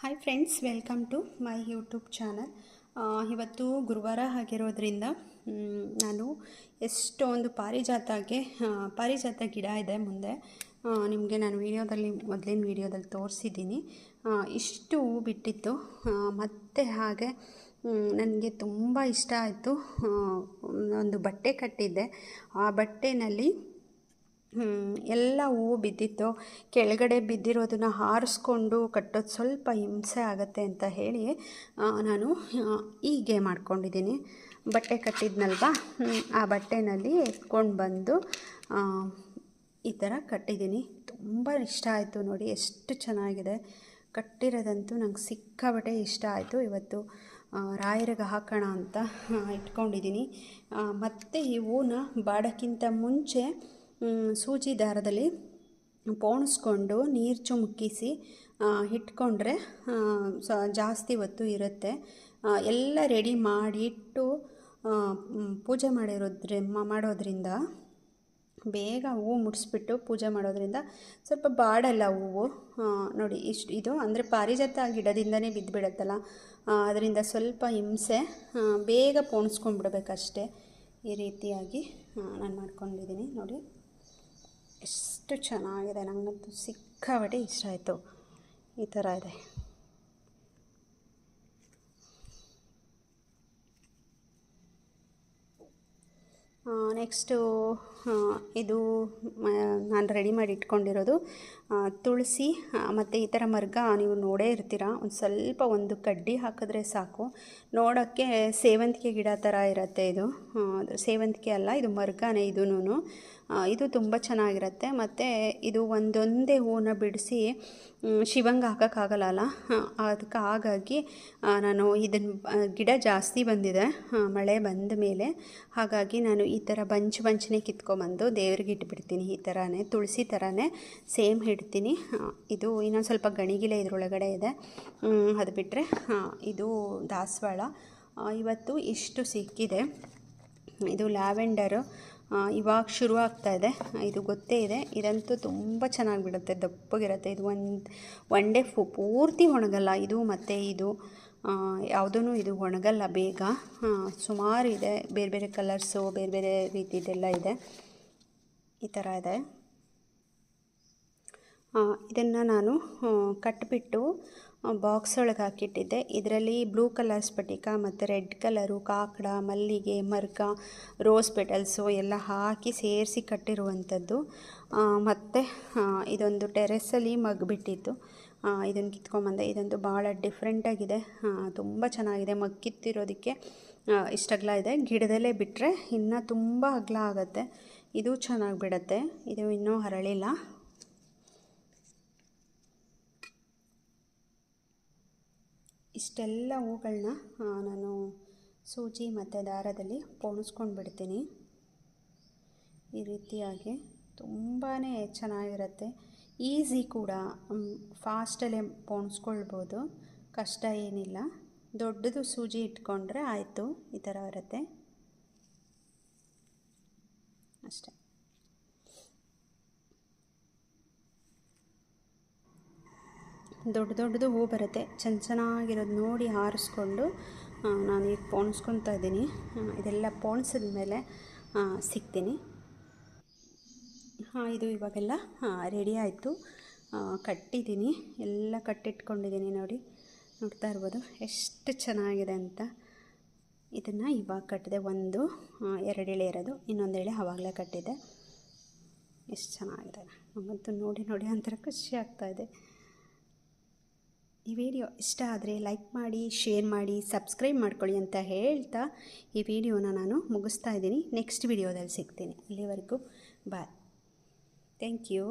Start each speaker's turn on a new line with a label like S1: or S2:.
S1: Hi friends, welcome to my YouTube channel. ಇವತ್ತು ಗುರುವಾರ ಆಗಿರೋದ್ರಿಂದ ನಾನು ಎಷ್ಟೊಂದು ಪಾರಿಜಾತ ಗಿಡ ಇದೆ ಮುಂದೆ. ನಿಮಗೆ ನಾನು ಮೊದಲಿನ ವೀಡಿಯೋದಲ್ಲಿ ತೋರಿಸಿದ್ದೀನಿ. ಇಷ್ಟು ಹೂ ಬಿಟ್ಟಿತ್ತು. ಮತ್ತು ಹಾಗೆ ನನಗೆ ತುಂಬ ಇಷ್ಟ ಆಯಿತು. ಒಂದು ಬಟ್ಟೆ ಕಟ್ಟಿದ್ದೆ. ಆ ಬಟ್ಟೆನಲ್ಲಿ ಎಲ್ಲ ಹೂವು ಬಿದ್ದಿತ್ತು. ಕೆಳಗಡೆ ಬಿದ್ದಿರೋದನ್ನು ಹಾರಿಸ್ಕೊಂಡು ಕಟ್ಟೋದು ಸ್ವಲ್ಪ ಹಿಂಸೆ ಆಗುತ್ತೆ ಅಂತ ಹೇಳಿ ನಾನು ಹೀಗೆ ಮಾಡ್ಕೊಂಡಿದ್ದೀನಿ. ಬಟ್ಟೆ ಕಟ್ಟಿದ್ನಲ್ವ, ಆ ಬಟ್ಟೆನಲ್ಲಿ ಎತ್ಕೊಂಡು ಬಂದು ಈ ಥರ ಕಟ್ಟಿದ್ದೀನಿ. ತುಂಬ ಇಷ್ಟ ಆಯಿತು. ನೋಡಿ ಎಷ್ಟು ಚೆನ್ನಾಗಿದೆ. ಕಟ್ಟಿರೋದಂತೂ ನಂಗೆ ಸಿಕ್ಕಾಬಟ್ಟೆ ಇಷ್ಟ ಆಯಿತು. ಇವತ್ತು ರಾಯರಿಗೆ ಹಾಕೋಣ ಅಂತ ಇಟ್ಕೊಂಡಿದ್ದೀನಿ. ಮತ್ತು ಈ ಹೂನ ಬಾಡೋಕ್ಕಿಂತ ಮುಂಚೆ ಸೂಜಿ ದಾರದಲ್ಲಿ ಪೋಣಿಸ್ಕೊಂಡು ನೀರು ಚುಮುಕಿಸಿ ಇಟ್ಕೊಂಡ್ರೆ ಜಾಸ್ತಿ ಹೊತ್ತು ಇರುತ್ತೆ. ಎಲ್ಲ ರೆಡಿ ಮಾಡಿಟ್ಟು ಪೂಜೆ ಮಾಡೋದ್ರಿಂದ ಬೇಗ ಹೂವು ಮುಡಿಸ್ಬಿಟ್ಟು ಪೂಜೆ ಮಾಡೋದ್ರಿಂದ ಸ್ವಲ್ಪ ಬಾಡಲ್ಲ ಹೂವು. ನೋಡಿ ಇದು ಅಂದರೆ ಪಾರಿಜಾತ ಗಿಡದಿಂದನೇ ಬಿದ್ದುಬಿಡುತ್ತಲ್ಲ, ಅದರಿಂದ ಸ್ವಲ್ಪ ಹಿಂಸೆ. ಬೇಗ ಪೋಣಿಸ್ಕೊಂಡ್ಬಿಡ್ಬೇಕಷ್ಟೇ. ಈ ರೀತಿಯಾಗಿ ನಾನು ಮಾಡ್ಕೊಂಡಿದ್ದೀನಿ. ನೋಡಿ ಎಷ್ಟು ಚೆನ್ನಾಗಿದೆ. ನನಗಂತೂ ಸಿಕ್ಕಾಬಟ್ಟೆ ಇಷ್ಟ ಆಯಿತು. ಈ ಥರ ಇದೆ. ನೆಕ್ಸ್ಟು ಇದು ನಾನು ರೆಡಿ ಮಾಡಿ ಇಟ್ಕೊಂಡಿರೋದು ತುಳಸಿ ಮತ್ತು ಈ ಥರ ಮರ್ಗ ನೀವು ನೋಡೇ ಇರ್ತೀರ. ಒಂದು ಕಡ್ಡಿ ಹಾಕಿದ್ರೆ ಸಾಕು. ನೋಡೋಕ್ಕೆ ಸೇವಂತಿಗೆ ಗಿಡ ಥರ ಇರುತ್ತೆ. ಇದು ಸೇವಂತಿಗೆ ಅಲ್ಲ, ಇದು ಮರ್ಗನೇ. ಇದು ತುಂಬ ಚೆನ್ನಾಗಿರುತ್ತೆ. ಮತ್ತು ಇದು ಒಂದೊಂದೇ ಹೂವನ್ನ ಬಿಡಿಸಿ ಶಿವಂಗೆ ಹಾಕೋಕ್ಕಾಗಲ್ಲ. ಅದಕ್ಕೆ ಹಾಗಾಗಿ ನಾನು ಗಿಡ ಜಾಸ್ತಿ ಬಂದಿದೆ ಮಳೆ ಬಂದ ಮೇಲೆ. ಹಾಗಾಗಿ ನಾನು ಈ ಥರ ಬಂಚನೆ ಕಿತ್ಕೊಂಬಂದು ದೇವ್ರಿಗೆ ಇಟ್ಬಿಡ್ತೀನಿ. ಈ ಥರನೇ ತುಳಸಿ ಥರನೇ ಸೇಮ್ ಇಡ್ತೀನಿ. ಇದು ಇನ್ನೊಂದು ಸ್ವಲ್ಪ ಗಣಿಗಿಲೆ ಇದರೊಳಗಡೆ ಇದೆ. ಅದು ಬಿಟ್ಟರೆ ಇದು ದಾಸವಾಳ. ಇವತ್ತು ಇಷ್ಟು ಸಿಕ್ಕಿದೆ. ಇದು ಲ್ಯಾವೆಂಡರು ಇವಾಗ ಶುರು ಆಗ್ತಾಯಿದೆ. ಇದು ಗೊತ್ತೇ ಇದೆ. ಇದಂತೂ ತುಂಬ ಚೆನ್ನಾಗಿ ಬಿಡುತ್ತೆ, ದಪ್ಪಗಿರುತ್ತೆ. ಇದು ಒನ್ ಡೇ ಪೂರ್ತಿ ಒಣಗಲ್ಲ. ಇದು ಮತ್ತು ಇದು ಯಾವುದೂ ಇದು ಒಣಗಲ್ಲ ಬೇಗ. ಸುಮಾರು ಇದೆ, ಬೇರೆ ಬೇರೆ ಕಲರ್ಸು, ಬೇರೆ ಬೇರೆ ರೀತಿದೆಲ್ಲ ಇದೆ. ಈ ಥರ ಇದೆ. ಇದನ್ನು ನಾನು ಕಟ್ಟಿಬಿಟ್ಟು ಬಾಕ್ಸ್ ಒಳಗೆ ಹಾಕಿಟ್ಟಿದ್ದೆ. ಇದರಲ್ಲಿ ಬ್ಲೂ ಕಲರ್ ಸ್ಫಟಿಕ ಮತ್ತು ರೆಡ್ ಕಲರು ಕಾಕಡ, ಮಲ್ಲಿಗೆ, ಮರ್ಗ, ರೋಸ್ ಪೆಟಲ್ಸು ಎಲ್ಲ ಹಾಕಿ ಸೇರಿಸಿ ಕಟ್ಟಿರುವಂಥದ್ದು. ಮತ್ತು ಇದೊಂದು ಟೆರೆಸಲ್ಲಿ ಮಗ್ಬಿಟ್ಟಿತ್ತು. ಇದನ್ನು ಕಿತ್ಕೊಂಬಂದೆ. ಇದಂತೂ ಭಾಳ ಡಿಫ್ರೆಂಟಾಗಿದೆ. ತುಂಬ ಚೆನ್ನಾಗಿದೆ. ಕಿತ್ತಿರೋದಕ್ಕೆ ಇಷ್ಟಗಲ ಇದೆ. ಗಿಡದಲ್ಲೇ ಬಿಟ್ಟರೆ ಇನ್ನೂ ತುಂಬ ಅಗಲ ಆಗುತ್ತೆ. ಇದು ಚೆನ್ನಾಗಿ ಬಿಡುತ್ತೆ. ಇದು ಇನ್ನೂ ಹರಳಿಲ್ಲ. ಇಷ್ಟೆಲ್ಲ ಹೂಗಳನ್ನ ನಾನು ಸೂಜಿ ಮತ್ತು ದಾರದಲ್ಲಿ ಪೋಣಿಸ್ಕೊಂಡು ಬಿಡ್ತೀನಿ. ಈ ರೀತಿಯಾಗಿ ತುಂಬಾ ಚೆನ್ನಾಗಿರುತ್ತೆ. ಈಸಿ ಕೂಡ, ಫಾಸ್ಟಲ್ಲೇ ಪೋಣಿಸ್ಕೊಳ್ಬೋದು, ಕಷ್ಟ ಏನಿಲ್ಲ. ದೊಡ್ಡದು ಸೂಜಿ ಇಟ್ಕೊಂಡ್ರೆ ಆಯಿತು. ಈ ಥರ ಇರುತ್ತೆ ಅಷ್ಟೇ. ದೊಡ್ಡದು ಹೂ ಬರುತ್ತೆ. ಚೆನ್ನಾಗಿರೋದು ನೋಡಿ ಆರಿಸ್ಕೊಂಡು ನಾನು ಈಗ ಪೋಣಿಸ್ಕೊತಾ ಇದ್ದೀನಿ. ಇದೆಲ್ಲ ಪೋಣಿಸಿದ ಮೇಲೆ ಸಿಗ್ತೀನಿ. ಇದು ಇವಾಗೆಲ್ಲ ರೆಡಿ ಆಯಿತು. ಕಟ್ಟಿದ್ದೀನಿ, ಎಲ್ಲ ಕಟ್ಟಿಟ್ಕೊಂಡಿದ್ದೀನಿ. ನೋಡ್ತಾ ಇರ್ಬೋದು ಎಷ್ಟು ಚೆನ್ನಾಗಿದೆ ಅಂತ. ಇದನ್ನು ಇವಾಗ ಕಟ್ಟಿದೆ. 2 ಎಳೆ ಇರೋದು, ಇನ್ನೊಂದು ಎಳೆ ಆವಾಗಲೇ ಕಟ್ಟಿದೆ. ಎಷ್ಟು ಚೆನ್ನಾಗಿದೆ. ನಮಗಂತೂ ನೋಡಿ ಒಂಥರ ಖುಷಿ ಆಗ್ತಾಯಿದೆ. ಈ ವಿಡಿಯೋ ಇಷ್ಟ ಆದರೆ ಲೈಕ್ ಮಾಡಿ, ಶೇರ್ ಮಾಡಿ, ಸಬ್ಸ್ಕ್ರೈಬ್ ಮಾಡ್ಕೊಳ್ಳಿ ಅಂತ ಹೇಳ್ತಾ ಈ ವಿಡಿಯೋನ ನಾನು ಮುಗಿಸ್ತಾ ಇದ್ದೀನಿ. ನೆಕ್ಸ್ಟ್ ವಿಡಿಯೋದಲ್ಲಿ ಸಿಗ್ತೀನಿ. ಅಲ್ಲಿವರೆಗೂ ಬಾಯ್. Thank you.